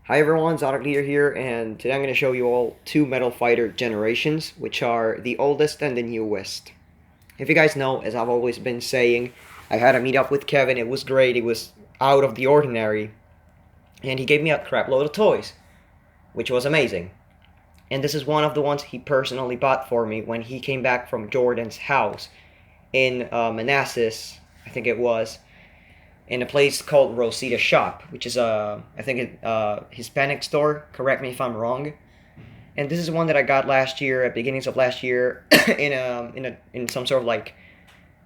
Hi everyone, Zodiac Leader here, and today I'm going to show you all two Metal Fighter generations, which are the oldest and the newest. If you guys know, as I've always been saying, I had a meetup with Kevin, it was great, it was out of the ordinary, and he gave me a crap load of toys, which was amazing. And this is one of the ones he personally bought for me when he came back from Jordan's house in Manassas, I think it was, in a place called Rosita Shop, which is I think a Hispanic store. Correct me if I'm wrong. And this is one that I got last year, at beginnings of last year, in some sort of like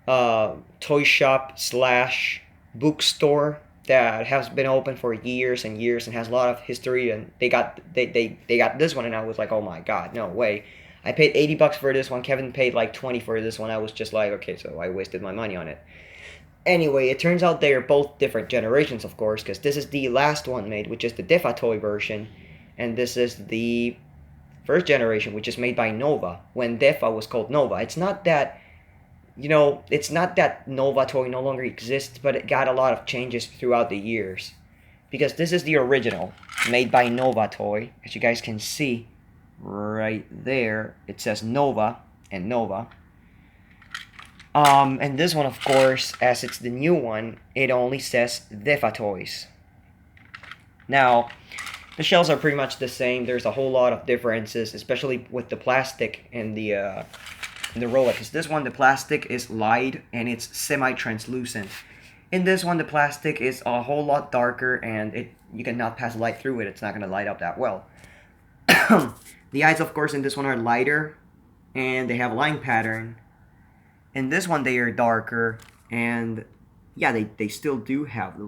toy shop slash bookstore that has been open for years and years and has a lot of history. And they got this one, and I was like, oh my god, no way. I paid $80 for this one. Kevin paid like 20 for this one. I was just like, okay, so I wasted my money on it. Anyway, it turns out they are both different generations, of course, because this is the last one made, which is the Defatoy version, and this is the first generation, which is made by Nova, when Defa was called Nova. It's not that, it's not that Nova Toy no longer exists, but it got a lot of changes throughout the years. Because this is the original, made by Nova Toy. As you guys can see, right there, it says Nova and Nova. And this one, of course, as it's the new one, it only says Defatoys. Now, the shells are pretty much the same. There's a whole lot of differences, especially with the plastic and the roller. Because this one, the plastic is light and it's semi-translucent. In this one, the plastic is a whole lot darker and you cannot pass light through it. It's not going to light up that well. The eyes, of course, in this one are lighter and they have a line pattern. In this one, they are darker, and yeah, they still do have the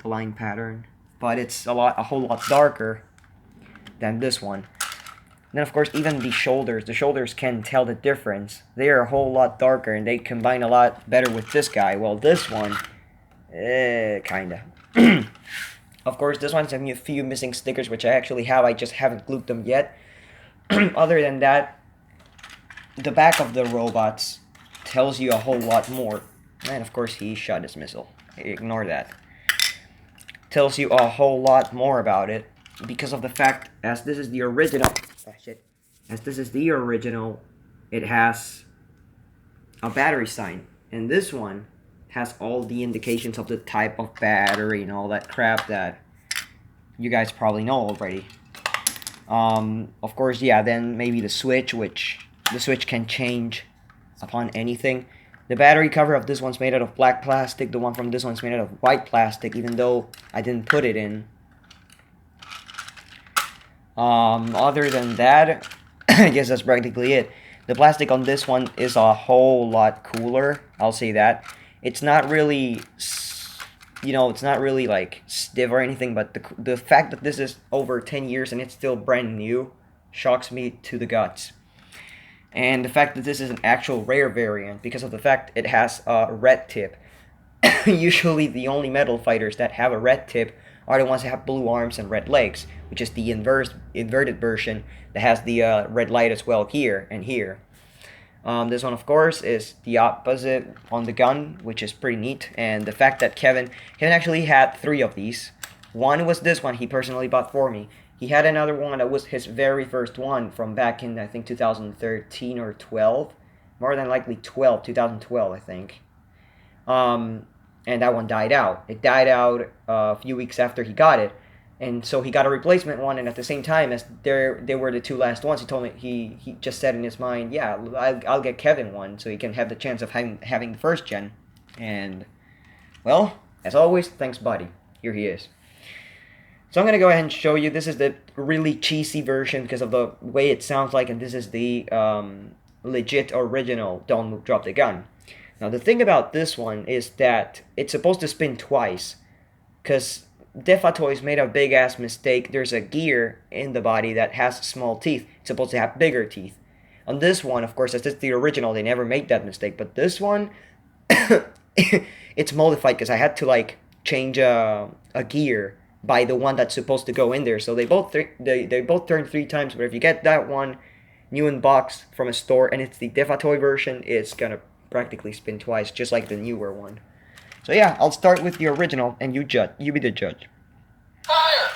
line pattern, but it's a whole lot darker than this one. And then, of course, even the shoulders can tell the difference. They are a whole lot darker, and they combine a lot better with this guy. Well, this one, kinda. Of course, this one's having a few missing stickers, which I actually have. I just haven't glued them yet. Other than that, the back of the robots tells you a whole lot more. And of course he shot his missile. Ignore that. Tells you a whole lot more about it because of the fact, as this is the original, as this is the original, it has a battery sign, and this one has all the indications of the type of battery and all that crap that you guys probably know already. Of course, yeah, then maybe the switch, which the switch can change upon anything. The battery cover of this one's made out of black plastic. The one from this one's made out of white plastic, even though I didn't put it in. Other than that, I guess that's practically it. The plastic on this one is a whole lot cooler. I'll say that. It's not really, it's not really like stiff or anything, but the fact that this is over 10 years and it's still brand new shocks me to the guts. And the fact that this is an actual rare variant because of the fact it has a red tip. Usually the only metal fighters that have a red tip are the ones that have blue arms and red legs, which is the inverted version that has the red light as well here and here. This one, of course, is the opposite on the gun, which is pretty neat. And the fact that Kevin actually had 3 of these. One was this one he personally bought for me. He had another one that was his very first one from back in, I think, 2013 or 12. More than likely 2012, I think. And that one died out. It died out a few weeks after he got it. And so he got a replacement one, and at the same time, as they were the 2 last ones, he told me, he just said in his mind, yeah, I'll get Kevin one, so he can have the chance of having the first gen. And, well, as always, thanks buddy. Here he is. So I'm going to go ahead and show you. This is the really cheesy version because of the way it sounds like, and this is the legit original Don't Drop the Gun. Now the thing about this one is that it's supposed to spin twice because Defatoy made a big ass mistake. There's a gear in the body that has small teeth. It's supposed to have bigger teeth. On this one, of course, as it's the original, they never made that mistake. But this one, it's modified because I had to like change a gear by the one that's supposed to go in there. So they both turn 3 times. But if you get that one new in box from a store and it's the Defatoy version, it's gonna practically spin twice, just like the newer one. So yeah, I'll start with the original, and you be the judge. Fire!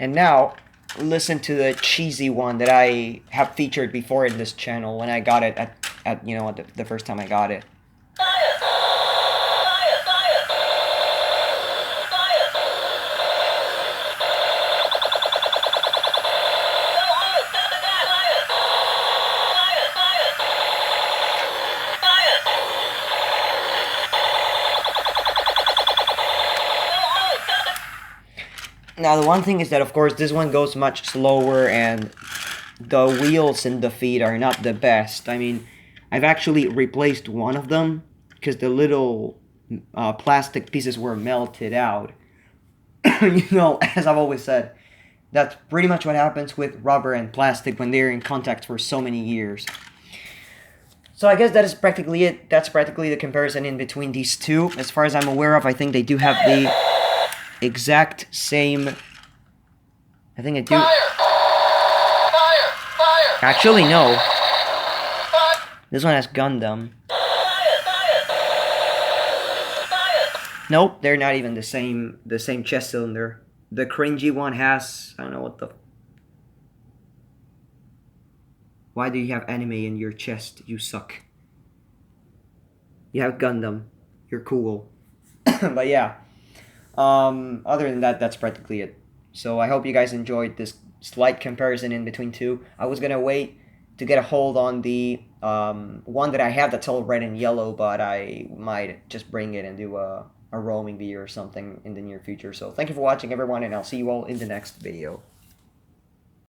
And now, listen to the cheesy one that I have featured before in this channel when I got it at you know, the first time I got it. Now, the one thing is that, of course, this one goes much slower, and the wheels in the feet are not the best. I mean, I've actually replaced one of them because the little plastic pieces were melted out. You know, as I've always said, that's pretty much what happens with rubber and plastic when they're in contact for so many years. So I guess that is practically it. That's practically the comparison in between these two. As far as I'm aware of, I think they do have the exact same. I think I do. Actually, no. This one has Gundam. Nope, they're not even the same chest cylinder. The cringy one has, I don't know what the. Why do you have anime in your chest? You suck. You have Gundam. You're cool. But yeah. Other than that, that's practically it. So I hope you guys enjoyed this slight comparison in between two. I was gonna wait to get a hold on the one that I have that's all red and yellow, but I might just bring it and do a roaming video or something in the near future. So thank you for watching, everyone, and I'll see you all in the next video.